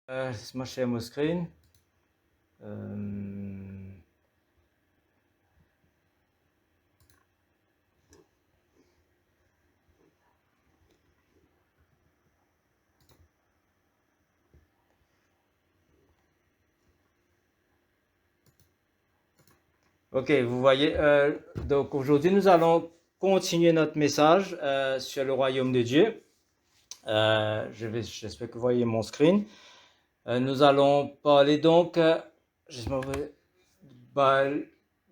Laisse moi share mon screen. Euh, Ok, vous voyez, donc aujourd'hui nous allons continuer notre message sur le royaume de Dieu. J'espère que vous voyez mon screen. Nous allons parler donc, bah,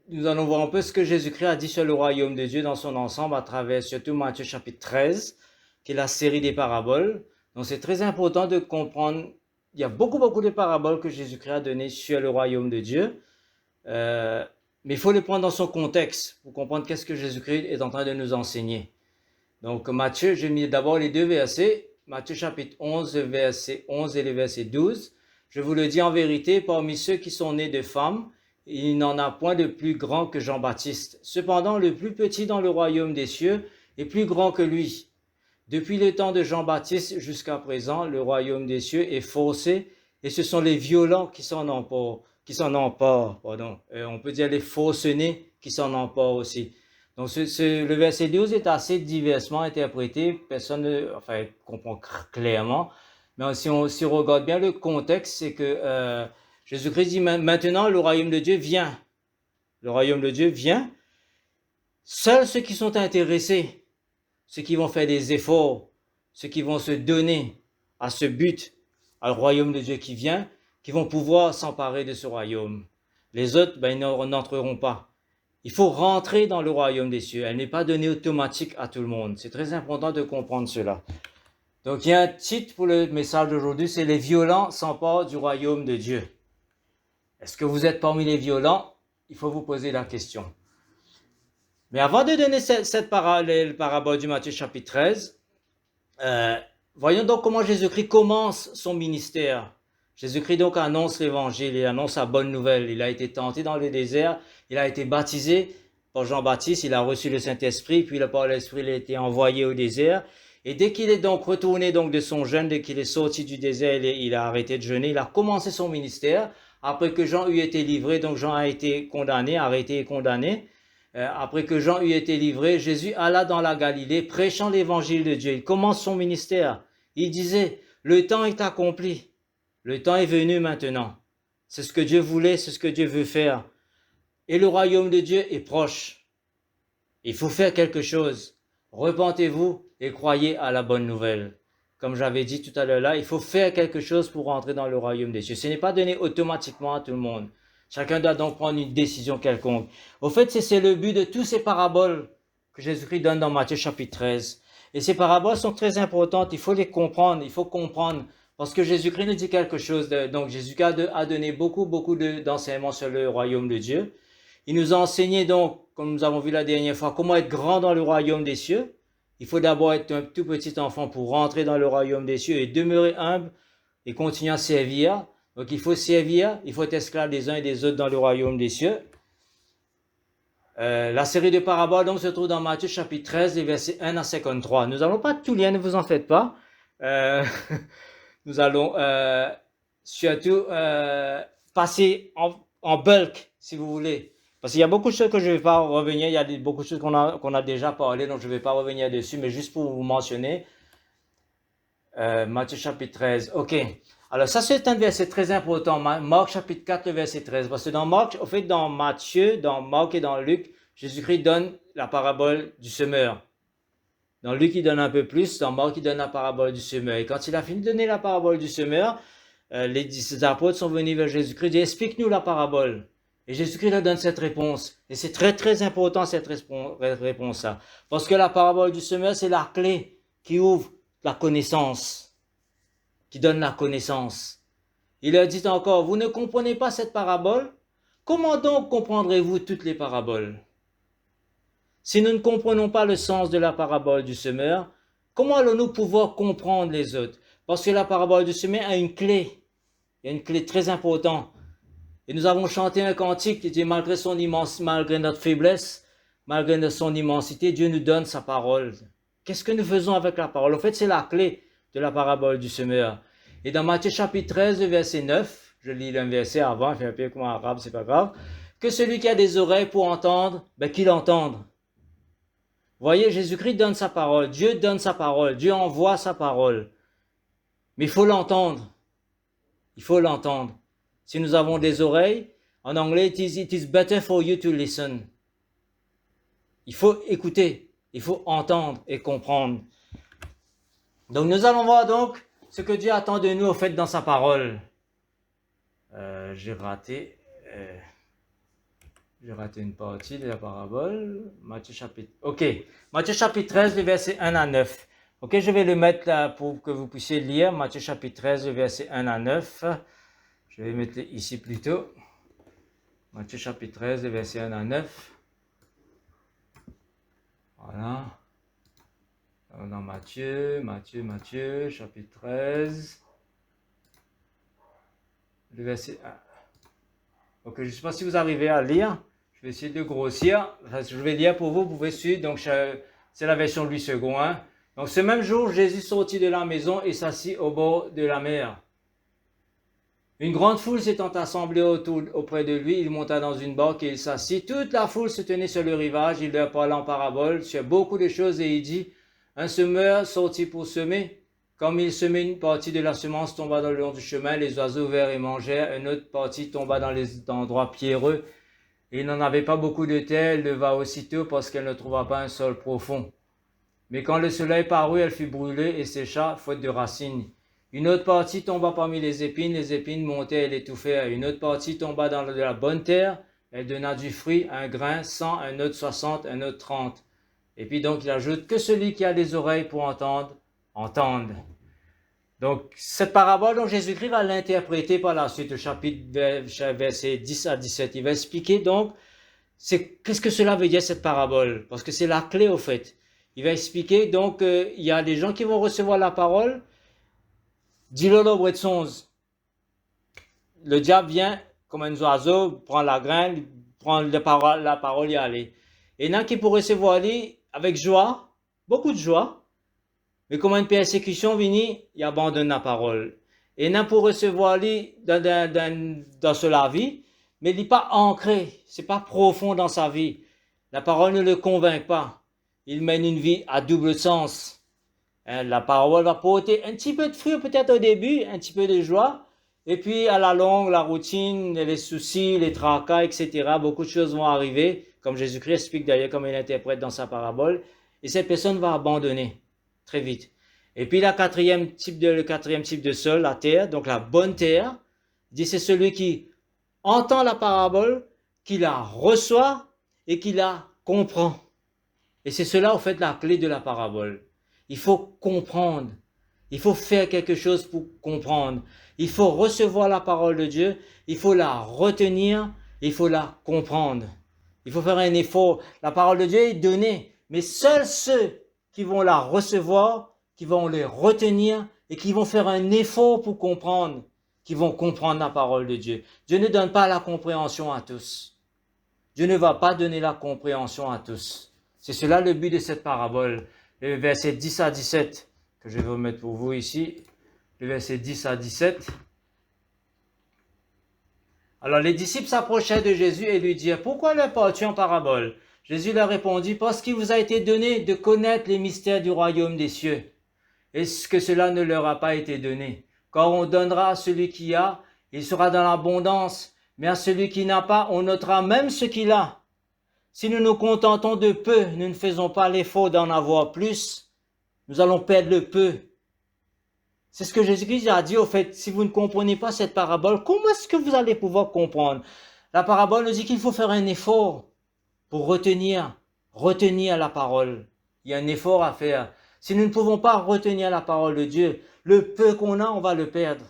nous allons voir un peu ce que Jésus-Christ a dit sur le royaume de Dieu dans son ensemble à travers surtout Matthieu chapitre 13, qui est la série des paraboles. Donc c'est très important de comprendre, il y a beaucoup de paraboles que Jésus-Christ a données sur le royaume de Dieu. Mais il faut les prendre dans son contexte pour comprendre qu'est-ce que Jésus-Christ est en train de nous enseigner. Donc Matthieu, j'ai mis d'abord les deux versets, Matthieu chapitre 11, verset 11 et le verset 12. Je vous le dis en vérité, parmi ceux qui sont nés de femmes, il n'en a point de plus grand que Jean-Baptiste. Cependant, le plus petit dans le royaume des cieux est plus grand que lui. Depuis le temps de Jean-Baptiste jusqu'à présent, le royaume des cieux est faussé et ce sont les violents qui s'en emparent. On peut dire les forcenés qui s'en emparent aussi. Donc le verset 12 est assez diversement interprété, personne ne comprend clairement. Mais si on regarde bien le contexte, c'est que Jésus-Christ dit maintenant le royaume de Dieu vient. Le royaume de Dieu vient. Seuls ceux qui sont intéressés, ceux qui vont faire des efforts, ceux qui vont se donner à ce but, au royaume de Dieu qui vient, qui vont pouvoir s'emparer de ce royaume. Les autres, ils n'entreront pas. Il faut rentrer dans le royaume des cieux. Elle n'est pas donnée automatique à tout le monde. C'est très important de comprendre cela. Donc il y a un titre pour le message d'aujourd'hui, c'est « Les violents s'emparent du royaume de Dieu ». Est-ce que vous êtes parmi les violents? Il faut vous poser la question. Mais avant de donner cette parabole du Matthieu chapitre 13, voyons donc comment Jésus-Christ commence son ministère. Jésus-Christ donc annonce l'évangile, il annonce la bonne nouvelle. Il a été tenté dans le désert, il a été baptisé par Jean-Baptiste, il a reçu le Saint-Esprit, puis par l'Esprit il a été envoyé au désert. Et dès qu'il est donc retourné donc de son jeûne, dès qu'il est sorti du désert, il a arrêté de jeûner, il a commencé son ministère. Après que Jean eut été livré, donc Jean a été condamné, arrêté et condamné. Après que Jean eut été livré, Jésus alla dans la Galilée, prêchant l'évangile de Dieu. Il commence son ministère. Il disait, le temps est accompli. Le temps est venu maintenant. C'est ce que Dieu voulait, c'est ce que Dieu veut faire. Et le royaume de Dieu est proche. Il faut faire quelque chose. Repentez-vous et croyez à la bonne nouvelle. Comme j'avais dit tout à l'heure là, il faut faire quelque chose pour rentrer dans le royaume des cieux. Ce n'est pas donné automatiquement à tout le monde. Chacun doit donc prendre une décision quelconque. Au fait, c'est le but de toutes ces paraboles que Jésus-Christ donne dans Matthieu chapitre 13. Et ces paraboles sont très importantes, il faut les comprendre, il faut comprendre. Parce que Jésus-Christ nous dit quelque chose. Donc Jésus-Christ a donné beaucoup d'enseignements sur le royaume de Dieu. Il nous a enseigné donc, comme nous avons vu la dernière fois, comment être grand dans le royaume des cieux. Il faut d'abord être un tout petit enfant pour rentrer dans le royaume des cieux et demeurer humble et continuer à servir. Donc il faut servir, il faut être esclave des uns et des autres dans le royaume des cieux. La série de paraboles donc se trouve dans Matthieu chapitre 13, les versets 1 à 53. Nous n'allons pas tout lire, ne vous en faites pas. Nous allons surtout passer en bulk, si vous voulez. Parce qu'il y a beaucoup de choses que je ne vais pas revenir, il y a beaucoup de choses qu'on a déjà parlé, donc je ne vais pas revenir dessus, mais juste pour vous mentionner. Matthieu chapitre 13, ok. Alors ça c'est un verset très important, Marc chapitre 4, le verset 13. Parce que dans Matthieu, dans Marc et dans Luc, Jésus-Christ donne la parabole du semeur. Dans Luc, il donne un peu plus, dans Marc, il donne la parabole du semeur. Et quand il a fini de donner la parabole du semeur, ses apôtres sont venus vers Jésus-Christ et disent, explique-nous la parabole. Et Jésus-Christ leur donne cette réponse. Et c'est très important cette réponse-là. Parce que la parabole du semeur, c'est la clé qui ouvre la connaissance, qui donne la connaissance. Il leur dit encore, vous ne comprenez pas cette parabole? Comment donc comprendrez-vous toutes les paraboles? Si nous ne comprenons pas le sens de la parabole du semeur, comment allons-nous pouvoir comprendre les autres? Parce que la parabole du semeur a une clé. Il y a une clé très importante. Et nous avons chanté un cantique qui dit, malgré notre faiblesse, malgré son immensité, Dieu nous donne sa parole. Qu'est-ce que nous faisons avec la parole? En fait, c'est la clé de la parabole du semeur. Et dans Matthieu chapitre 13, verset 9, je lis un verset avant, il fait un peu comme en arabe, c'est pas grave, que celui qui a des oreilles pour entendre, qu'il entende. Vous voyez, Jésus-Christ donne sa parole, Dieu donne sa parole, Dieu envoie sa parole. Mais il faut l'entendre. Il faut l'entendre. Si nous avons des oreilles, en anglais, it is better for you to listen. Il faut écouter, il faut entendre et comprendre. Donc nous allons voir donc ce que Dieu attend de nous au fait dans sa parole. J'ai raté une partie de la parabole. Matthieu chapitre 13, le verset 1 à 9. Ok, je vais le mettre là pour que vous puissiez lire. Matthieu chapitre 13, le verset 1 à 9. Je vais mettre ici plutôt. Matthieu chapitre 13, le verset 1 à 9. Voilà. Dans Matthieu, chapitre 13. Le verset 1. Ok, je ne sais pas si vous arrivez à lire. Je vais essayer de grossir. Je vais lire pour vous, vous pouvez suivre. Donc, c'est la version Louis II. Hein. Donc, ce même jour, Jésus sortit de la maison et s'assit au bord de la mer. Une grande foule s'étant assemblée auprès de lui, il monta dans une barque et il s'assit. Toute la foule se tenait sur le rivage. Il leur parlait en parabole sur beaucoup de choses et il dit, un semeur sortit pour semer. Comme il semait, une partie de la semence tomba dans le long du chemin, les oiseaux vinrent et mangèrent. Une autre partie tomba dans les endroits pierreux. Et il n'en avait pas beaucoup de terre, elle leva aussitôt parce qu'elle ne trouva pas un sol profond. Mais quand le soleil parut, elle fut brûlée et sécha, faute de racines. Une autre partie tomba parmi les épines montaient et l'étouffèrent. Une autre partie tomba dans de la bonne terre, elle donna du fruit, un grain, 100, un autre 60, un autre 30. Et puis donc il ajoute que celui qui a des oreilles pour entendre, entende. Donc cette parabole dont Jésus-Christ va l'interpréter par la suite, au chapitre verset 10 à 17. Il va expliquer donc qu'est-ce que cela veut dire cette parabole, parce que c'est la clé au fait. Il va expliquer donc il y a des gens qui vont recevoir la parole. Dis-le de sons. Le diable vient comme un oiseau, prend la graine, prend la parole y aller. Et il y en a qui pour recevoir lui avec joie, beaucoup de joie, mais comme une persécution vient, il abandonne la parole. Et il y en a pour recevoir lui dans la vie, mais il n'est pas ancré, c'est pas profond dans sa vie. La parole ne le convainc pas. Il mène une vie à double sens. La parole va porter un petit peu de fruit peut-être au début, un petit peu de joie, et puis à la longue, la routine, les soucis, les tracas, etc., beaucoup de choses vont arriver, comme Jésus-Christ explique d'ailleurs, comme il interprète dans sa parabole, et cette personne va abandonner très vite. Et puis le quatrième type de sol, la terre, donc la bonne terre, dit c'est celui qui entend la parabole, qui la reçoit et qui la comprend. Et c'est cela, en fait, la clé de la parabole. Il faut comprendre. Il faut faire quelque chose pour comprendre. Il faut recevoir la parole de Dieu. Il faut la retenir. Il faut la comprendre. Il faut faire un effort. La parole de Dieu est donnée. Mais seuls ceux qui vont la recevoir, qui vont les retenir et qui vont faire un effort pour comprendre, qui vont comprendre la parole de Dieu. Dieu ne donne pas la compréhension à tous. Dieu ne va pas donner la compréhension à tous. C'est cela le but de cette parabole. Le verset 10 à 17, que je vais vous mettre pour vous ici. Le verset 10 à 17. Alors les disciples s'approchèrent de Jésus et lui dirent, pourquoi leur parles-tu en parabole? Jésus leur répondit, parce qu'il vous a été donné de connaître les mystères du royaume des cieux. Est-ce que cela ne leur a pas été donné? Car on donnera à celui qui a, il sera dans l'abondance, mais à celui qui n'a pas, on notera même ce qu'il a. Si nous nous contentons de peu, nous ne faisons pas l'effort d'en avoir plus, nous allons perdre le peu. C'est ce que Jésus-Christ a dit au fait, si vous ne comprenez pas cette parabole, comment est-ce que vous allez pouvoir comprendre? La parabole nous dit qu'il faut faire un effort pour retenir la parole. Il y a un effort à faire. Si nous ne pouvons pas retenir la parole de Dieu, le peu qu'on a, on va le perdre.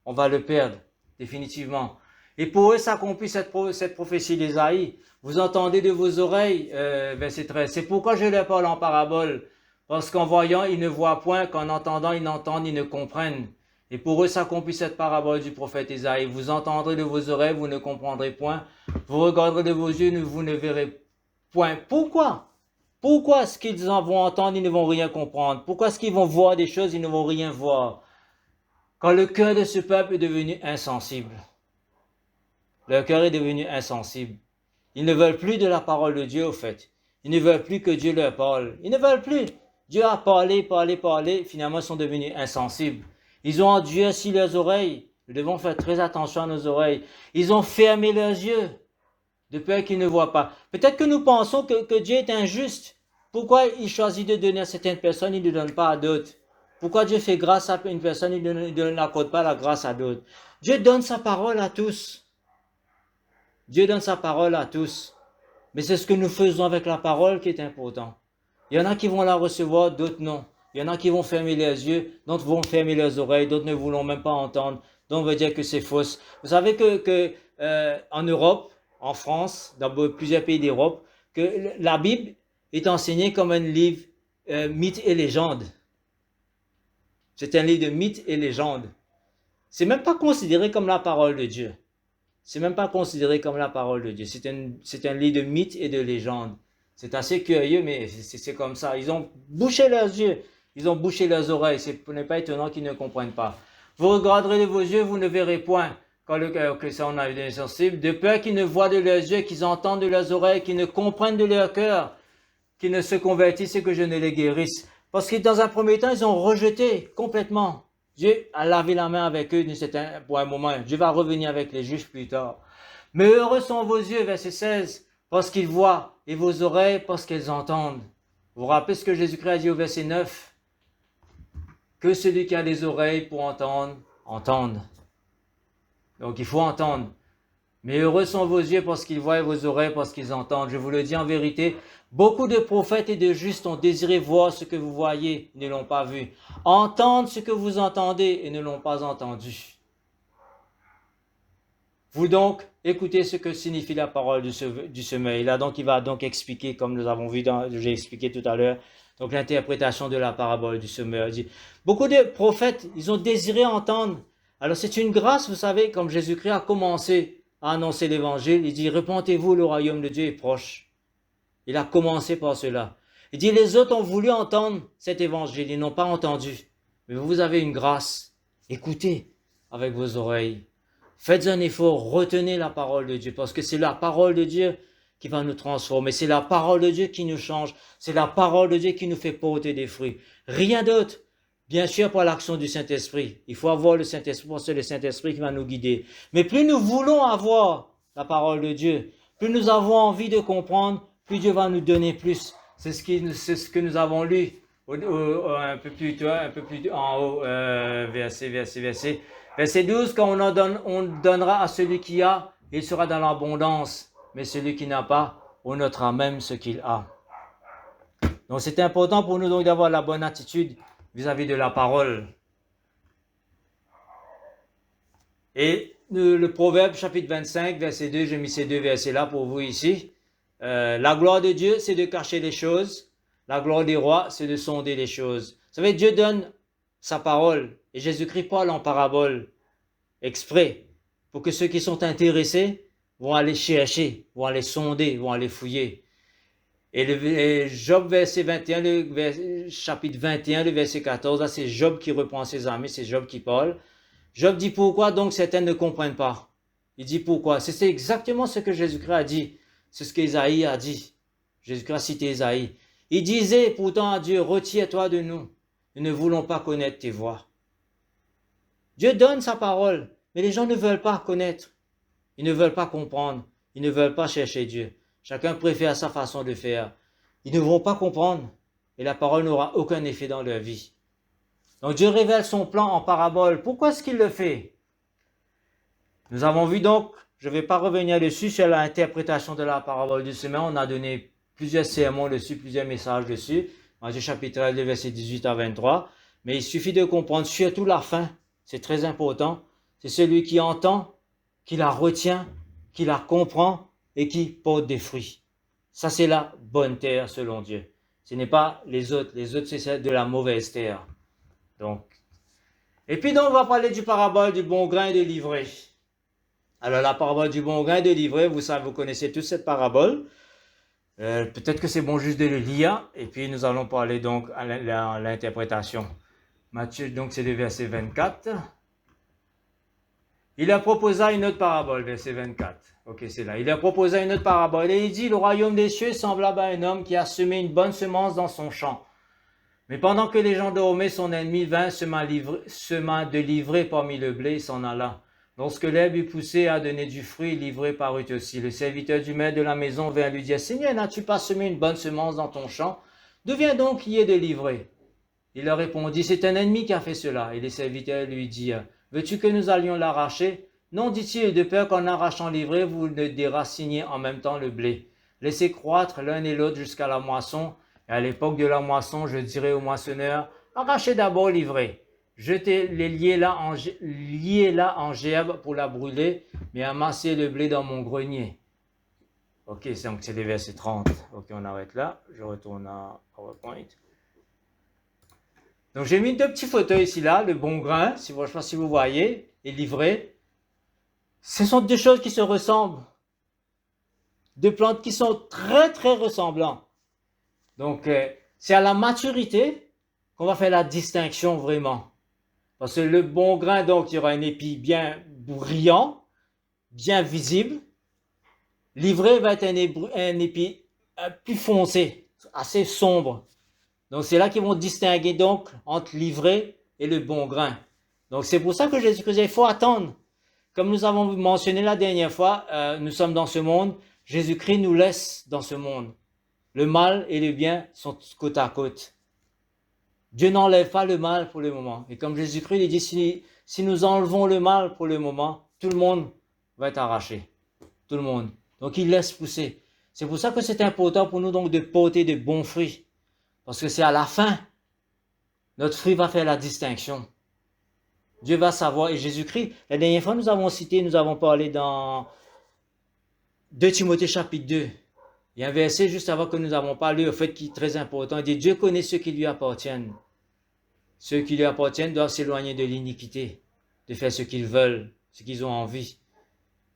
On va le perdre, définitivement. Et pour eux s'accomplit cette prophétie d'Ésaïe. Vous entendez de vos oreilles, verset 13. C'est pourquoi je leur parle en parabole. Parce qu'en voyant, ils ne voient point, qu'en entendant, ils n'entendent, ils ne comprennent. Et pour eux s'accomplit cette parabole du prophète Ésaïe. Vous entendrez de vos oreilles, vous ne comprendrez point. Vous regarderez de vos yeux, vous ne verrez point. Pourquoi? Pourquoi est-ce qu'ils en vont entendre, ils ne vont rien comprendre? Pourquoi est-ce qu'ils vont voir des choses, ils ne vont rien voir? Quand le cœur de ce peuple est devenu insensible. Leur cœur est devenu insensible. Ils ne veulent plus de la parole de Dieu, au fait. Ils ne veulent plus que Dieu leur parle. Ils ne veulent plus. Dieu a parlé, parlé, parlé. Finalement, ils sont devenus insensibles. Ils ont endurci leurs oreilles. Nous devons faire très attention à nos oreilles. Ils ont fermé leurs yeux, de peur qu'ils ne voient pas. Peut-être que nous pensons que Dieu est injuste. Pourquoi il choisit de donner à certaines personnes, il ne donne pas à d'autres? Pourquoi Dieu fait grâce à une personne, il ne n'accorde pas la grâce à d'autres? Dieu donne sa parole à tous. Dieu donne sa parole à tous. Mais c'est ce que nous faisons avec la parole qui est important. Il y en a qui vont la recevoir, d'autres non. Il y en a qui vont fermer les yeux, d'autres vont fermer leurs oreilles, d'autres ne voulons même pas entendre. Donc on veut dire que c'est fausse. Vous savez que en Europe, en France, dans plusieurs pays d'Europe, que la Bible est enseignée comme un livre mythes et légendes. C'est un livre de mythes et légendes. C'est même pas considéré comme la parole de Dieu. C'est même pas considéré comme la parole de Dieu. C'est un livre de mythes et de légendes. C'est assez curieux, mais c'est comme ça. Ils ont bouché leurs yeux, ils ont bouché leurs oreilles. Ce n'est pas étonnant qu'ils ne comprennent pas. Vous regarderez de vos yeux, vous ne verrez point. Quand le cœur que ça on a été insensible, de peur qu'ils ne voient de leurs yeux, qu'ils entendent de leurs oreilles, qu'ils ne comprennent de leur cœur, qu'ils ne se convertissent et que je ne les guérisse. Parce que dans un premier temps, ils ont rejeté complètement. Dieu a lavé la main avec eux pour un moment. Dieu va revenir avec les juges plus tard. Mais heureux sont vos yeux, verset 16, parce qu'ils voient, et vos oreilles, parce qu'elles entendent. Vous vous rappelez ce que Jésus-Christ a dit au verset 9? Que celui qui a des oreilles pour entendre, entende. Donc il faut entendre. Mais heureux sont vos yeux parce qu'ils voient et vos oreilles parce qu'ils entendent. Je vous le dis en vérité, beaucoup de prophètes et de justes ont désiré voir ce que vous voyez, ne l'ont pas vu. Entendre ce que vous entendez et ne l'ont pas entendu. Vous donc, écoutez ce que signifie la parole du sommeil. Là, donc, il va donc expliquer, comme nous avons vu, j'ai expliqué tout à l'heure, donc l'interprétation de la parabole du sommeil. Beaucoup de prophètes, ils ont désiré entendre. Alors, c'est une grâce, vous savez, comme Jésus-Christ a commencé à annoncer l'évangile. Il dit, repentez-vous, le royaume de Dieu est proche. Il a commencé par cela. Il dit, les autres ont voulu entendre cet évangile, ils n'ont pas entendu. Mais vous avez une grâce. Écoutez avec vos oreilles. Faites un effort, retenez la parole de Dieu, parce que c'est la parole de Dieu qui va nous transformer. C'est la parole de Dieu qui nous change. C'est la parole de Dieu qui nous fait porter des fruits. Rien d'autre. Bien sûr, par l'action du Saint-Esprit. Il faut avoir le Saint-Esprit, parce que c'est le Saint-Esprit qui va nous guider. Mais plus nous voulons avoir la parole de Dieu, plus nous avons envie de comprendre, plus Dieu va nous donner plus. C'est ce que nous avons lu un peu plus en haut, verset 12, quand on donnera à celui qui a, il sera dans l'abondance. Mais celui qui n'a pas, on notera même ce qu'il a. Donc c'est important pour nous donc d'avoir la bonne attitude vis-à-vis de la parole. Et le Proverbe chapitre 25, verset 2, j'ai mis ces deux versets-là pour vous ici. La gloire de Dieu, c'est de cacher les choses. La gloire des rois, c'est de sonder les choses. Vous savez, Dieu donne sa parole. Et Jésus-Christ parle en parabole, exprès, pour que ceux qui sont intéressés vont aller chercher, vont aller sonder, vont aller fouiller. Et Job, verset 21, chapitre 21, le verset 14, là c'est Job qui reprend ses amis, c'est Job qui parle. Job dit pourquoi donc certains ne comprennent pas. Il dit pourquoi. C'est exactement ce que Jésus-Christ a dit. C'est ce qu'Ésaïe a dit. Jésus-Christ a cité Ésaïe. Il disait pourtant à Dieu, retire-toi de nous. Nous ne voulons pas connaître tes voies. Dieu donne sa parole, mais les gens ne veulent pas connaître. Ils ne veulent pas comprendre. Ils ne veulent pas chercher Dieu. Chacun préfère sa façon de faire. Ils ne vont pas comprendre et la parole n'aura aucun effet dans leur vie. Donc Dieu révèle son plan en parabole. Pourquoi est-ce qu'il le fait? Nous avons vu donc, je ne vais pas revenir dessus, sur l'interprétation de la parabole du semeur. On a donné plusieurs sermons dessus, plusieurs messages dessus. Matthieu chapitre 2, versets 18 à 23. Mais il suffit de comprendre surtout la fin. C'est très important. C'est celui qui entend, qui la retient, qui la comprend et qui porte des fruits. Ça, c'est la bonne terre selon Dieu. Ce n'est pas les autres. Les autres, c'est celle de la mauvaise terre. Donc. Et puis donc, on va parler du parabole du bon grain et de l'ivraie. Alors, la parabole du bon grain et de l'ivraie, vous savez, vous connaissez tous cette parabole. Peut-être que c'est bon juste de le lire. Et puis, nous allons parler donc à l'interprétation. Matthieu, donc, c'est le verset 24. Il leur proposa une autre parabole, verset 24. Ok, c'est là. Il leur proposa une autre parabole et il dit, le royaume des cieux est semblable à un homme qui a semé une bonne semence dans son champ. Mais pendant que les gens dormaient, son ennemi vint, sema de livrer parmi le blé et s'en alla. Lorsque l'herbe eut poussé et a donné du fruit, livré parut aussi. Le serviteur du maître de la maison vint lui dire, Seigneur, n'as-tu pas semé une bonne semence dans ton champ? D'où vient donc qu'il y ait de livré? Il leur répondit, c'est un ennemi qui a fait cela. Et les serviteurs lui dirent, veux-tu que nous allions l'arracher? Non, dit-il, de peur qu'en arrachant l'ivraie, vous ne déraciniez en même temps le blé. Laissez croître l'un et l'autre jusqu'à la moisson. Et à l'époque de la moisson, je dirai au moissonneur, arrachez d'abord l'ivraie. Jetez les liez-la en gerbe pour la brûler, mais amassez le blé dans mon grenier. Ok, donc c'est les versets 30. Ok, on arrête là. Je retourne à PowerPoint. Donc j'ai mis deux petits photos ici là, le bon grain, je ne sais pas si vous voyez, et l'ivraie. Ce sont deux choses qui se ressemblent. Deux plantes qui sont très très ressemblantes. Donc c'est à la maturité qu'on va faire la distinction vraiment. Parce que le bon grain, donc il y aura un épi bien brillant, bien visible. L'ivraie va être un épi plus foncé, assez sombre. Donc c'est là qu'ils vont distinguer donc entre l'ivraie et le bon grain. Donc c'est pour ça que Jésus-Christ dit, il faut attendre. Comme nous avons mentionné la dernière fois, nous sommes dans ce monde, Jésus-Christ nous laisse dans ce monde. Le mal et le bien sont côte à côte. Dieu n'enlève pas le mal pour le moment. Et comme Jésus-Christ dit, si nous enlevons le mal pour le moment, tout le monde va être arraché. Tout le monde. Donc il laisse pousser. C'est pour ça que c'est important pour nous donc de porter de bons fruits. Parce que c'est à la fin, notre fruit va faire la distinction. Dieu va savoir. Et Jésus-Christ, la dernière fois nous avons parlé dans 2 Timothée chapitre 2. Il y a un verset juste avant que nous avons parlé, au fait qui est très important. Il dit, Dieu connaît ceux qui lui appartiennent. Ceux qui lui appartiennent doivent s'éloigner de l'iniquité, de faire ce qu'ils veulent, ce qu'ils ont envie.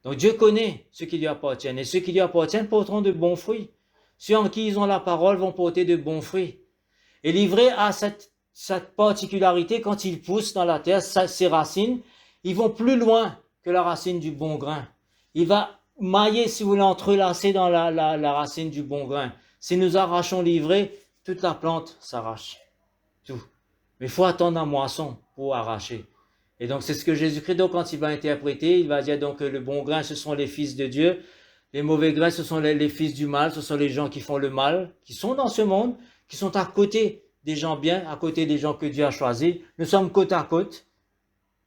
Donc Dieu connaît ceux qui lui appartiennent. Et ceux qui lui appartiennent porteront de bons fruits. Ceux en qui ils ont la parole vont porter de bons fruits. Et l'ivraie a cette particularité, quand il pousse dans la terre, ses racines, ils vont plus loin que la racine du bon grain. Il va mailler, si vous voulez, entrelacer dans la racine du bon grain. Si nous arrachons l'ivraie, toute la plante s'arrache. Tout. Mais il faut attendre la moisson pour arracher. Et donc c'est ce que Jésus-Christ, donc quand il va interpréter, il va dire donc que le bon grain, ce sont les fils de Dieu. Les mauvais grains, ce sont les fils du mal, ce sont les gens qui font le mal, qui sont dans ce monde, qui sont à côté des gens bien, à côté des gens que Dieu a choisis. Nous sommes côte à côte.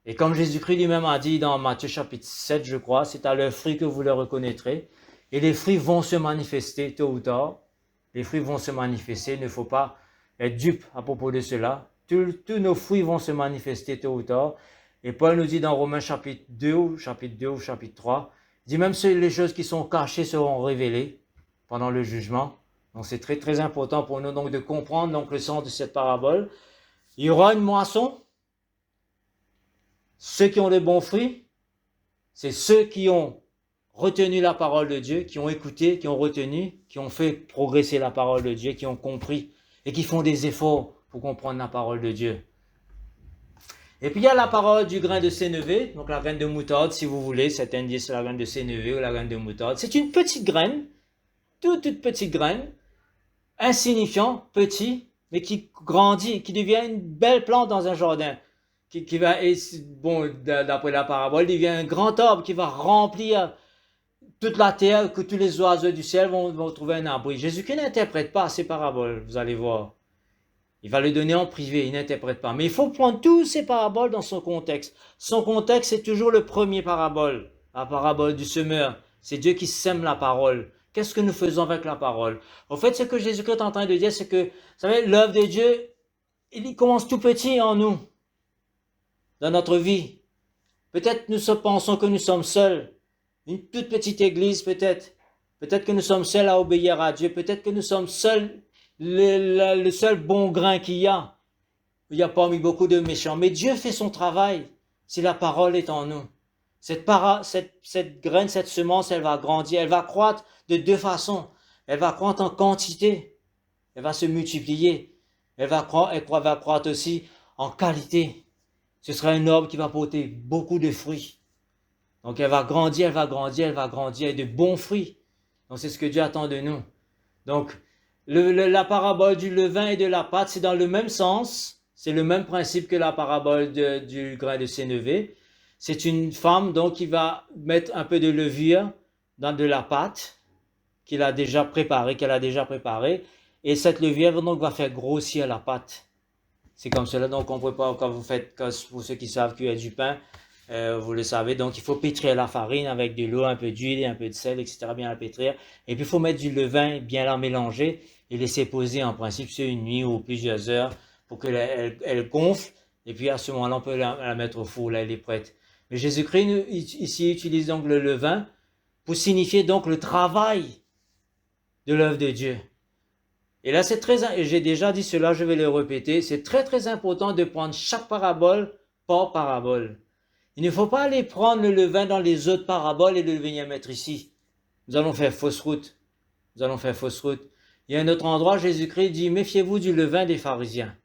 Et comme Jésus-Christ lui-même a dit dans Matthieu chapitre 7, je crois, c'est à leurs fruits que vous les reconnaîtrez. Et les fruits vont se manifester tôt ou tard. Les fruits vont se manifester, il ne faut pas être dupe à propos de cela. Tous nos fruits vont se manifester tôt ou tard. Et Paul nous dit dans Romains chapitre 2 ou chapitre 3, il dit même les choses qui sont cachées seront révélées pendant le jugement. Donc c'est très très important pour nous donc de comprendre donc le sens de cette parabole. Il y aura une moisson. Ceux qui ont les bons fruits, c'est ceux qui ont retenu la parole de Dieu, qui ont écouté, qui ont retenu, qui ont fait progresser la parole de Dieu, qui ont compris et qui font des efforts pour comprendre la parole de Dieu. Et puis il y a la parole du grain de sénévé, donc la graine de moutarde, si vous voulez, cet indice sur la graine de sénévé ou la graine de moutarde. C'est une petite graine, toute petite graine, insignifiant, petit, mais qui grandit, qui devient une belle plante dans un jardin. Qui va, bon, d'après la parabole, il devient un grand arbre qui va remplir toute la terre, que tous les oiseaux du ciel vont trouver un abri. Jésus-Christ n'interprète pas ces paraboles, vous allez voir. Il va le donner en privé, il n'interprète pas. Mais il faut prendre tous ces paraboles dans son contexte. Son contexte, c'est toujours le premier parabole, la parabole du semeur. C'est Dieu qui sème la parole. Qu'est-ce que nous faisons avec la parole? En fait, ce que Jésus-Christ est en train de dire, c'est que, vous savez, l'œuvre de Dieu, il commence tout petit en nous, dans notre vie. Peut-être nous pensons que nous sommes seuls. Une toute petite église, peut-être. Peut-être que nous sommes seuls à obéir à Dieu. Peut-être que nous sommes seuls, le seul bon grain qu'il y a. Il n'y a pas mis beaucoup de méchants. Mais Dieu fait son travail si la parole est en nous. Cette graine, cette semence, elle va grandir. Elle va croître de deux façons. Elle va croître en quantité. Elle va se multiplier. Elle va croître aussi en qualité. Ce sera un arbre qui va porter beaucoup de fruits. Donc elle va grandir, elle va grandir, elle va grandir, et de bons fruits. Donc c'est ce que Dieu attend de nous. Donc la parabole du levain et de la pâte, c'est dans le même sens, c'est le même principe que la parabole du grain de sénévé. C'est une femme donc qui va mettre un peu de levure dans de la pâte qu'elle a déjà préparée, et cette levure donc va faire grossir la pâte. C'est comme cela donc on prépare quand vous faites, pour ceux qui savent cuire du pain, vous le savez, donc il faut pétrir la farine avec de l'eau, un peu d'huile, un peu de sel, etc. bien la pétrir. Et puis il faut mettre du levain, bien la mélanger et laisser poser en principe sur une nuit ou plusieurs heures pour qu'elle gonfle. Et puis à ce moment-là, on peut la mettre au four, là elle est prête. Mais Jésus-Christ ici utilise donc le levain pour signifier donc le travail de l'œuvre de Dieu. Et là c'est très, j'ai déjà dit cela, je vais le répéter, c'est très très important de prendre chaque parabole par parabole. Il ne faut pas aller prendre le levain dans les autres paraboles et le venir mettre ici. Nous allons faire fausse route. Nous allons faire fausse route. Il y a un autre endroit, Jésus-Christ dit, méfiez-vous du levain des pharisiens.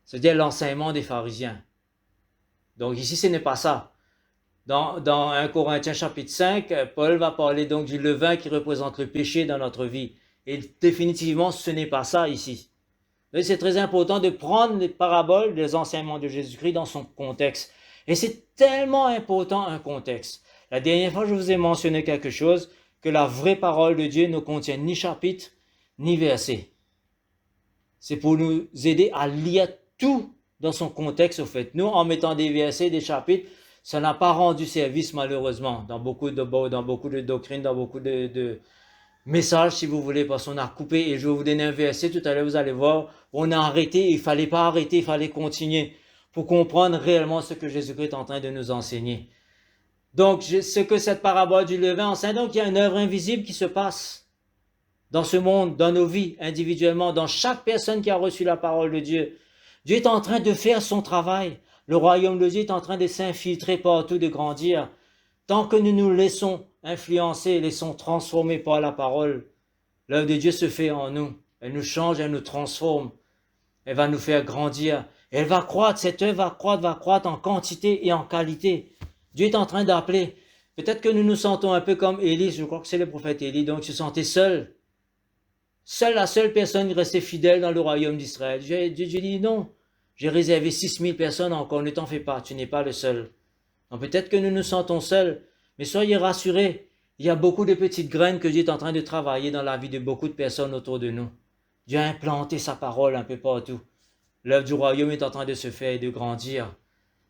C'est-à-dire l'enseignement des pharisiens. Donc ici, ce n'est pas ça. Dans 1 Corinthiens chapitre 5, Paul va parler donc du levain qui représente le péché dans notre vie. Et définitivement, ce n'est pas ça ici. C'est très important de prendre les paraboles, les enseignements de Jésus-Christ dans son contexte. Et c'est tellement important un contexte. La dernière fois, je vous ai mentionné quelque chose, que la vraie parole de Dieu ne contient ni chapitre, ni verset. C'est pour nous aider à lire tout dans son contexte, au fait. Nous, en mettant des versets, des chapitres, ça n'a pas rendu service, malheureusement, dans beaucoup de doctrines, dans beaucoup de messages, si vous voulez, parce qu'on a coupé. Et je vais vous donner un verset, tout à l'heure, vous allez voir, on a arrêté, il fallait pas arrêter, il fallait continuer pour comprendre réellement ce que Jésus-Christ est en train de nous enseigner. Donc, ce que cette parabole du levain enseigne, donc il y a une œuvre invisible qui se passe dans ce monde, dans nos vies, individuellement, dans chaque personne qui a reçu la parole de Dieu. Dieu est en train de faire son travail. Le royaume de Dieu est en train de s'infiltrer partout, de grandir. Tant que nous nous laissons influencer, laissons transformer par la parole, l'œuvre de Dieu se fait en nous. Elle nous change, elle nous transforme. Elle va nous faire grandir. Elle va croître, cette œuvre va croître en quantité et en qualité. Dieu est en train d'appeler. Peut-être que nous nous sentons un peu comme Élie, je crois que c'est le prophète Élie, donc se sentait seul. La seule personne restée fidèle dans le royaume d'Israël. Dieu dit non, j'ai réservé 6000 personnes encore, ne t'en fais pas, tu n'es pas le seul. Donc peut-être que nous nous sentons seuls, mais soyez rassurés, il y a beaucoup de petites graines que Dieu est en train de travailler dans la vie de beaucoup de personnes autour de nous. Dieu a implanté sa parole un peu partout. L'œuvre du royaume est en train de se faire et de grandir.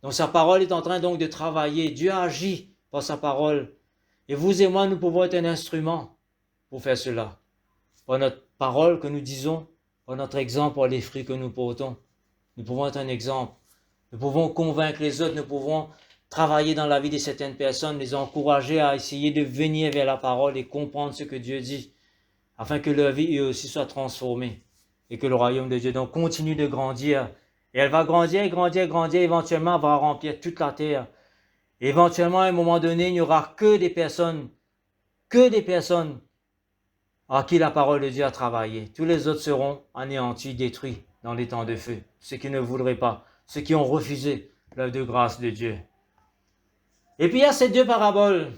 Donc sa parole est en train donc de travailler. Dieu agit par sa parole. Et vous et moi, nous pouvons être un instrument pour faire cela. Par notre parole que nous disons, par notre exemple, par les fruits que nous portons. Nous pouvons être un exemple. Nous pouvons convaincre les autres, nous pouvons travailler dans la vie de certaines personnes, les encourager à essayer de venir vers la parole et comprendre ce que Dieu dit, afin que leur vie eux aussi soit transformée et que le royaume de Dieu donc continue de grandir. Et elle va grandir et grandir et grandir, éventuellement elle va remplir toute la terre. Et éventuellement, à un moment donné, il n'y aura que des personnes à qui la parole de Dieu a travaillé. Tous les autres seront anéantis, détruits dans les temps de feu. Ceux qui ne voudraient pas, ceux qui ont refusé l'œuvre de grâce de Dieu. Et puis il y a ces deux paraboles.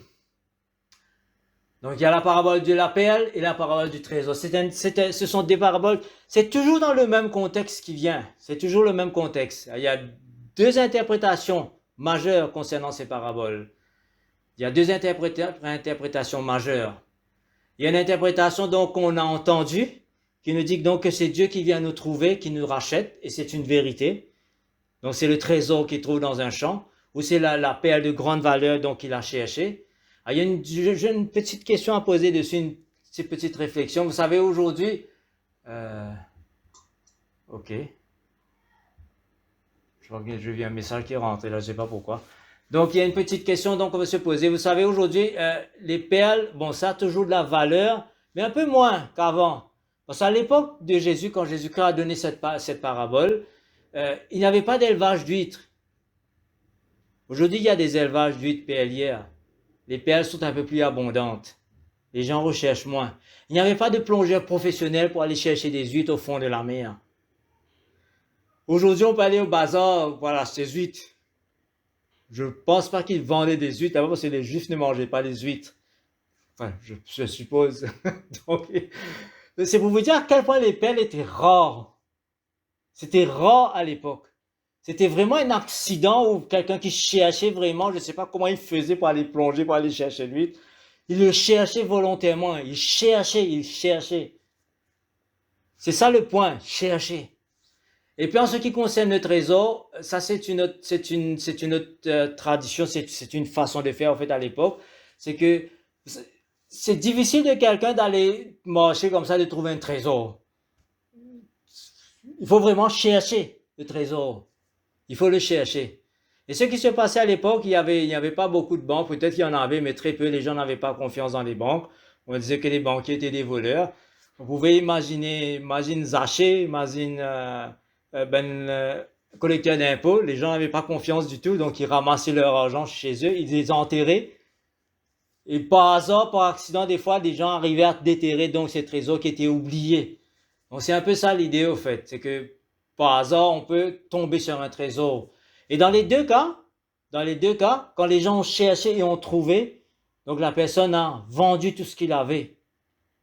Donc il y a la parabole de la perle et la parabole du trésor. Ce sont des paraboles, c'est toujours dans le même contexte qui vient. C'est toujours le même contexte. Il y a deux interprétations majeures concernant ces paraboles. Il y a deux interprétations majeures. Il y a une interprétation donc qu'on a entendue, qui nous dit donc que c'est Dieu qui vient nous trouver, qui nous rachète, et c'est une vérité. Donc c'est le trésor qu'il trouve dans un champ, ou c'est la perle de grande valeur donc qu'il a cherché. Il y a une petite question à poser dessus, une petite réflexion. Vous savez, aujourd'hui, ok, je vois que j'ai vu un message qui est rentré là, je ne sais pas pourquoi. Donc, il y a une petite question donc on va se poser. Vous savez, aujourd'hui, les perles, bon, ça a toujours de la valeur, mais un peu moins qu'avant. Parce qu'à l'époque de Jésus, quand Jésus-Christ a donné cette parabole, il n'y avait pas d'élevage d'huîtres. Aujourd'hui, il y a des élevages d'huîtres perlières. Les perles sont un peu plus abondantes. Les gens recherchent moins. Il n'y avait pas de plongeurs professionnels pour aller chercher des huîtres au fond de la mer. Aujourd'hui, on peut aller au bazar pour acheter des huîtres. Je ne pense pas qu'il vendait des huîtres, d'abord parce que les Juifs ne mangeaient pas les huîtres. Enfin, je suppose. Donc, c'est pour vous dire à quel point les perles étaient rares. C'était rare à l'époque. C'était vraiment un accident ou quelqu'un qui cherchait vraiment, je ne sais pas comment il faisait pour aller plonger, pour aller chercher l'huître. Il le cherchait volontairement. Il cherchait, il cherchait. C'est ça le point, chercher. Et puis en ce qui concerne le trésor, ça c'est une autre, tradition, c'est une façon de faire en fait à l'époque. C'est que c'est difficile de quelqu'un d'aller marcher comme ça, de trouver un trésor. Il faut vraiment chercher le trésor. Il faut le chercher. Et ce qui se passait à l'époque, il n'y avait pas beaucoup de banques. Peut-être qu'il y en avait, mais très peu. Les gens n'avaient pas confiance dans les banques. On disait que les banquiers étaient des voleurs. Vous pouvez imaginer Zaché, collecteur d'impôts. Les gens n'avaient pas confiance du tout, donc ils ramassaient leur argent chez eux, ils les enterraient. Et par hasard, par accident, des fois, des gens arrivaient à déterrer donc ces trésors qui étaient oubliés. Donc c'est un peu ça l'idée au fait, c'est que par hasard, on peut tomber sur un trésor. Et dans les deux cas, quand les gens ont cherché et ont trouvé, donc la personne a vendu tout ce qu'il avait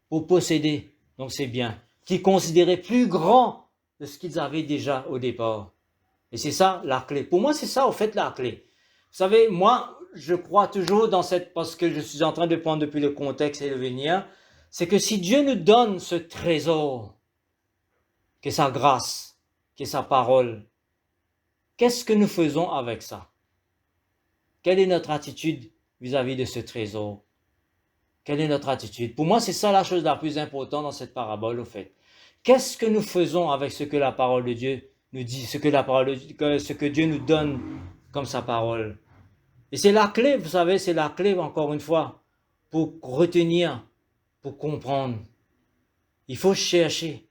pour posséder, donc c'est bien, qu'ils considéraient plus grand de ce qu'ils avaient déjà au départ. Et c'est ça la clé. Pour moi, c'est ça au fait la clé. Vous savez, moi, je crois toujours dans cette, parce que je suis en train de prendre depuis le contexte et le venir, c'est que si Dieu nous donne ce trésor, que sa grâce, que sa parole, qu'est-ce que nous faisons avec ça? Quelle est notre attitude vis-à-vis de ce trésor? Quelle est notre attitude? Pour moi, c'est ça la chose la plus importante dans cette parabole, au fait. Qu'est-ce que nous faisons avec ce que la parole de Dieu nous dit, ce que Dieu nous donne comme sa parole? Et c'est la clé, vous savez, c'est la clé, encore une fois, pour retenir, pour comprendre. Il faut chercher.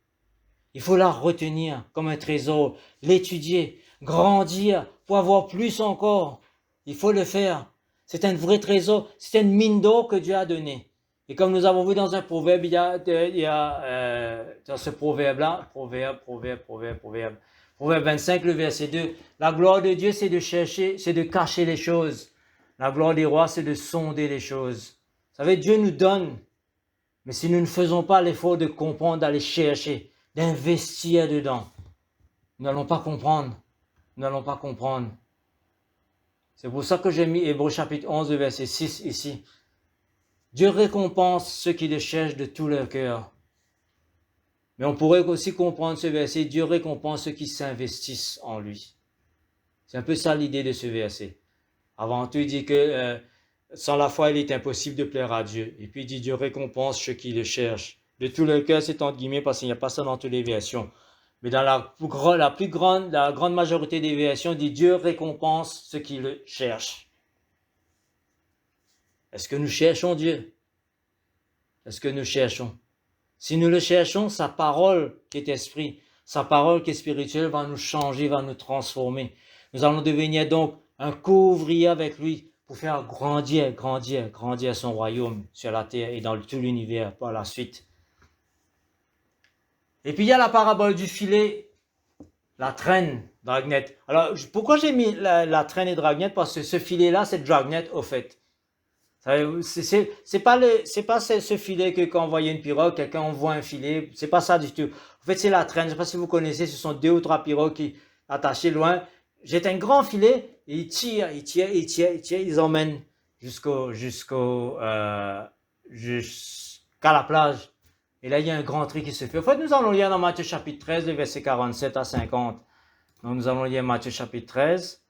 Il faut la retenir comme un trésor, l'étudier, grandir pour avoir plus encore. Il faut le faire. C'est un vrai trésor, c'est une mine d'or que Dieu a donnée. Et comme nous avons vu dans un proverbe, il y a dans ce proverbe-là, proverbe 25, le verset 2, la gloire de Dieu, c'est de chercher, c'est de cacher les choses. La gloire des rois, c'est de sonder les choses. Vous savez, Dieu nous donne, mais si nous ne faisons pas l'effort de comprendre, d'aller chercher, d'investir dedans, nous n'allons pas comprendre. Nous n'allons pas comprendre. C'est pour ça que j'ai mis Hébreux chapitre 11, verset 6 ici. Dieu récompense ceux qui le cherchent de tout leur cœur. Mais on pourrait aussi comprendre ce verset, Dieu récompense ceux qui s'investissent en lui. C'est un peu ça l'idée de ce verset. Avant tout, il dit que sans la foi, il est impossible de plaire à Dieu. Et puis il dit Dieu récompense ceux qui le cherchent. De tout leur cœur, c'est entre guillemets parce qu'il n'y a pas ça dans toutes les versions. Mais dans la grande majorité des versions, il dit Dieu récompense ceux qui le cherchent. Est-ce que nous cherchons Dieu? Est-ce que nous cherchons? Si nous le cherchons, sa parole qui est esprit, sa parole qui est spirituelle va nous changer, va nous transformer. Nous allons devenir donc un co-ouvrier avec lui pour faire grandir son royaume sur la terre et dans tout l'univers par la suite. Et puis il y a la parabole du filet, la traîne, dragnet. Alors pourquoi j'ai mis la traîne et dragnette? Parce que ce filet-là, c'est dragnet au fait. C'est pas ce filet que quand on voyait une pirogue, quelqu'un envoie un filet, c'est pas ça du tout. En fait, c'est la traîne. Je sais pas si vous connaissez, ce sont 2 ou 3 pirogues qui attachées loin. J'ai un grand filet et ils tirent, ils emmènent jusqu'à la plage. Et là, il y a un grand tri qui se fait. En fait, nous allons lire dans Matthieu chapitre 13, le verset 47 à 50. Donc, nous allons lire Matthieu chapitre 13,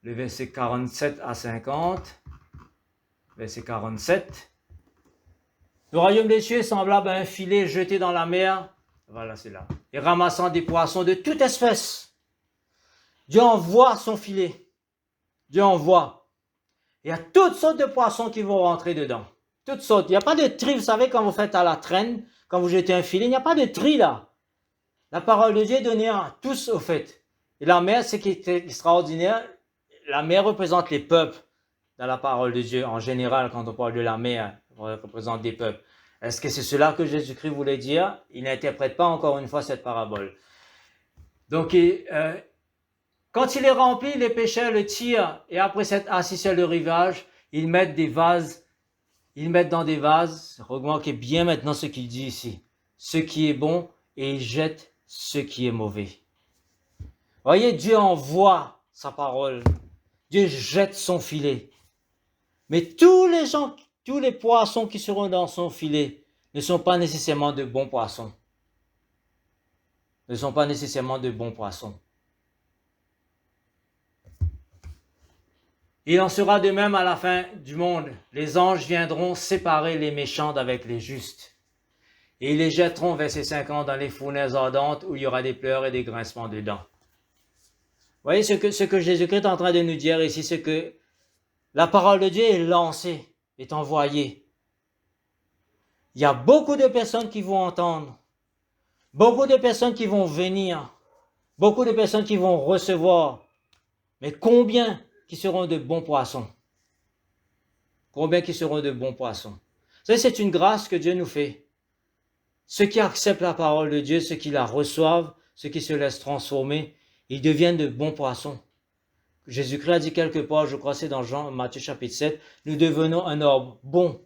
le verset 47 à 50. Verset 47. Le royaume des cieux est semblable à un filet jeté dans la mer. Voilà, c'est là. Et ramassant des poissons de toute espèce. Dieu envoie son filet. Dieu envoie. Il y a toutes sortes de poissons qui vont rentrer dedans. Toutes sortes. Il n'y a pas de tri. Vous savez, quand vous faites à la traîne, quand vous jetez un filet, il n'y a pas de tri là. La parole de Dieu est donnée à tous au fait. Et la mer, c'est qui est extraordinaire. La mer représente les peuples. Dans la parole de Dieu, en général, quand on parle de la mer, on représente des peuples. Est-ce que c'est cela que Jésus-Christ voulait dire? Il n'interprète pas encore une fois cette parabole. Donc, Quand il est rempli, les pêcheurs le tirent et après s'être assis sur le rivage, ils mettent dans des vases. Remarquez bien maintenant ce qu'il dit ici. Ce qui est bon et ils jettent ce qui est mauvais. Voyez, Dieu envoie sa parole. Dieu jette son filet. Mais tous les poissons qui seront dans son filet ne sont pas nécessairement de bons poissons. Ne sont pas nécessairement de bons poissons. Il en sera de même à la fin du monde. Les anges viendront séparer les méchants d'avec les justes. Et ils les jetteront, verset 50, dans les fournaises ardentes où il y aura des pleurs et des grincements de dents. Vous voyez ce que Jésus-Christ est en train de nous dire ici, c'est que la parole de Dieu est lancée, est envoyée. Il y a beaucoup de personnes qui vont entendre, beaucoup de personnes qui vont venir, beaucoup de personnes qui vont recevoir. Mais combien qui seront de bons poissons? Combien qui seront de bons poissons? Ça, c'est une grâce que Dieu nous fait. Ceux qui acceptent la parole de Dieu, ceux qui la reçoivent, ceux qui se laissent transformer, ils deviennent de bons poissons. Jésus-Christ a dit quelque part, je crois que c'est dans Matthieu chapitre 7, nous devenons un arbre bon.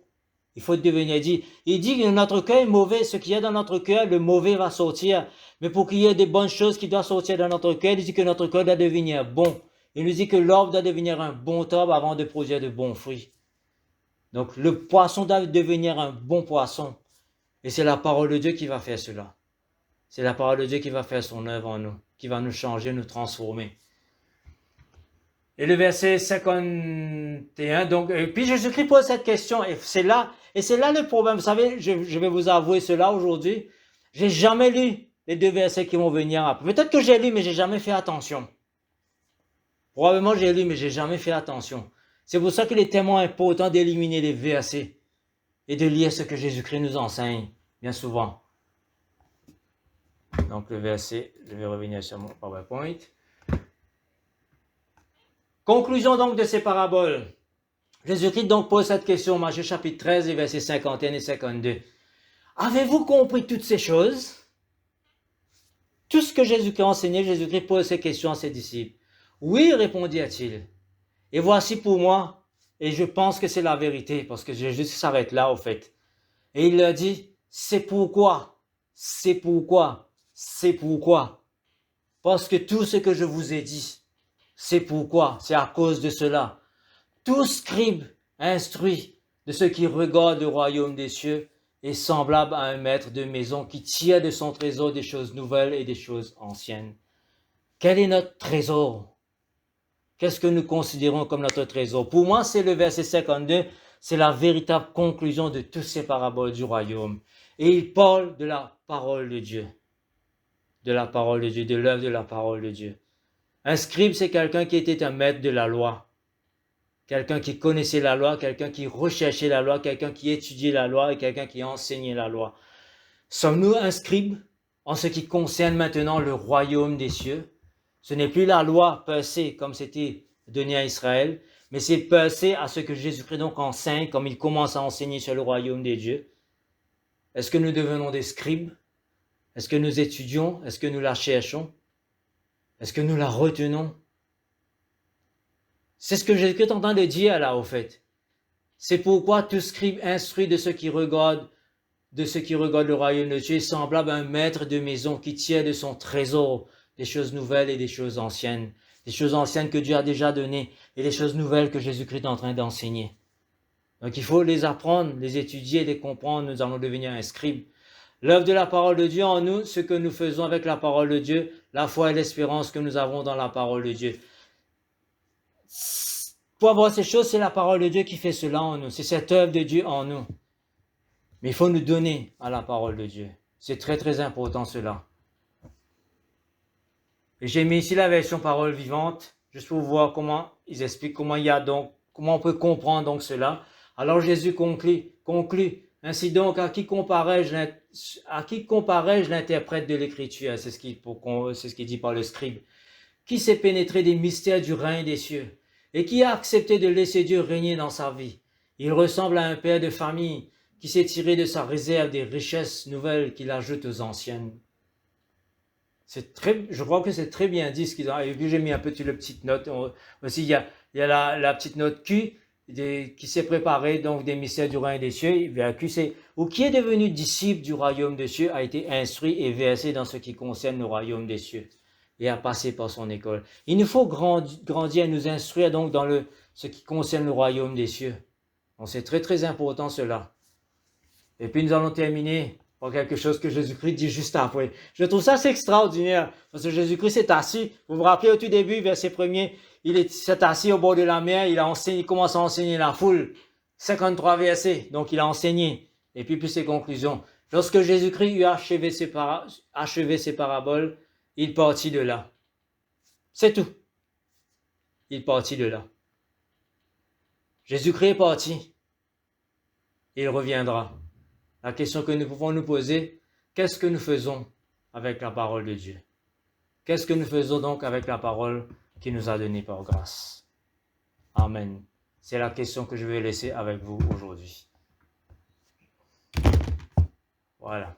Il faut devenir dit. Il dit que notre cœur est mauvais, ce qu'il y a dans notre cœur, le mauvais va sortir. Mais pour qu'il y ait des bonnes choses qui doivent sortir dans notre cœur, il dit que notre cœur doit devenir bon. Il nous dit que l'arbre doit devenir un bon arbre avant de produire de bons fruits. Donc le poisson doit devenir un bon poisson. Et c'est la parole de Dieu qui va faire cela. C'est la parole de Dieu qui va faire son œuvre en nous, qui va nous changer, nous transformer. Et le verset 51, donc, puis Jésus-Christ pose cette question, et c'est là le problème. Vous savez, je vais vous avouer cela aujourd'hui. J'ai jamais lu les deux versets qui vont venir après. Peut-être que j'ai lu, mais j'ai jamais fait attention. Probablement j'ai lu, mais j'ai jamais fait attention. C'est pour ça qu'il est tellement important d'éliminer les versets et de lire ce que Jésus-Christ nous enseigne, bien souvent. Donc le verset, je vais revenir sur mon PowerPoint. Conclusion donc de ces paraboles. Jésus-Christ donc pose cette question, Matthieu chapitre 13, versets 51 et 52. Avez-vous compris toutes ces choses? Tout ce que Jésus-Christ a enseigné, Jésus-Christ pose ces questions à ses disciples. Oui, répondirent-ils. Et voici pour moi, et je pense que c'est la vérité, parce que Jésus s'arrête là au fait. Et il leur dit, c'est pourquoi, c'est pourquoi, c'est pourquoi. Parce que tout ce que je vous ai dit, c'est pourquoi, c'est à cause de cela. Tout scribe instruit de ceux qui regardent le royaume des cieux est semblable à un maître de maison qui tire de son trésor des choses nouvelles et des choses anciennes. Quel est notre trésor? Qu'est-ce que nous considérons comme notre trésor? Pour moi, c'est le verset 52, c'est la véritable conclusion de toutes ces paraboles du royaume. Et il parle de la parole de Dieu. De la parole de Dieu, de l'œuvre de la parole de Dieu. Un scribe, c'est quelqu'un qui était un maître de la loi. Quelqu'un qui connaissait la loi, quelqu'un qui recherchait la loi, quelqu'un qui étudiait la loi et quelqu'un qui enseignait la loi. Sommes-nous un scribe en ce qui concerne maintenant le royaume des cieux? Ce n'est plus la loi per se comme c'était donné à Israël, mais c'est per se à ce que Jésus-Christ donc enseigne, comme il commence à enseigner sur le royaume des dieux. Est-ce que nous devenons des scribes? Est-ce que nous étudions? Est-ce que nous la cherchons? Est-ce que nous la retenons? C'est ce que Jésus est en train de dire là au fait. C'est pourquoi tout scribe instruit de ceux qui regardent le royaume de Dieu est semblable à un maître de maison qui tire de son trésor des choses nouvelles et des choses anciennes. Des choses anciennes que Dieu a déjà données et des choses nouvelles que Jésus-Christ est en train d'enseigner. Donc il faut les apprendre, les étudier, les comprendre, nous allons devenir un scribe. L'œuvre de la parole de Dieu en nous, ce que nous faisons avec la parole de Dieu, la foi et l'espérance que nous avons dans la parole de Dieu. Pour avoir ces choses, c'est la parole de Dieu qui fait cela en nous. C'est cette œuvre de Dieu en nous. Mais il faut nous donner à la parole de Dieu. C'est très très important cela. Et j'ai mis ici la version parole vivante, juste pour voir comment ils expliquent, comment on peut comprendre donc cela. Alors Jésus conclut. Ainsi donc, à qui comparais-je l'interprète de l'écriture? C'est ce qui est dit par le scribe. Qui s'est pénétré des mystères du règne des cieux et qui a accepté de laisser Dieu régner dans sa vie? Il ressemble à un père de famille qui s'est tiré de sa réserve des richesses nouvelles qu'il ajoute aux anciennes. Je crois que c'est très bien dit ce qu'ils ont. Et puis j'ai mis un petit le petite note. Aussi, il y a la petite note Q qui s'est préparée donc des mystères du royaume des cieux. Q, c'est ou qui est devenu disciple du royaume des cieux a été instruit et versé dans ce qui concerne le royaume des cieux et a passé par son école. Il nous faut grandir et nous instruire donc dans ce qui concerne le royaume des cieux. Donc c'est très très important cela. Et puis nous allons terminer par quelque chose que Jésus-Christ dit juste après. Je trouve ça assez extraordinaire, parce que Jésus-Christ s'est assis, vous vous rappelez au tout début, verset 1er, s'est assis au bord de la mer, il commence à enseigner la foule, 53 versets, donc il a enseigné, et puis ses conclusions. Lorsque Jésus-Christ eut achevé ses paraboles, il partit de là. C'est tout. Il partit de là. Jésus-Christ est parti. Il reviendra. La question que nous pouvons nous poser, qu'est-ce que nous faisons avec la parole de Dieu? Qu'est-ce que nous faisons donc avec la parole qu'il nous a donnée par grâce? Amen. C'est la question que je vais laisser avec vous aujourd'hui. Voilà.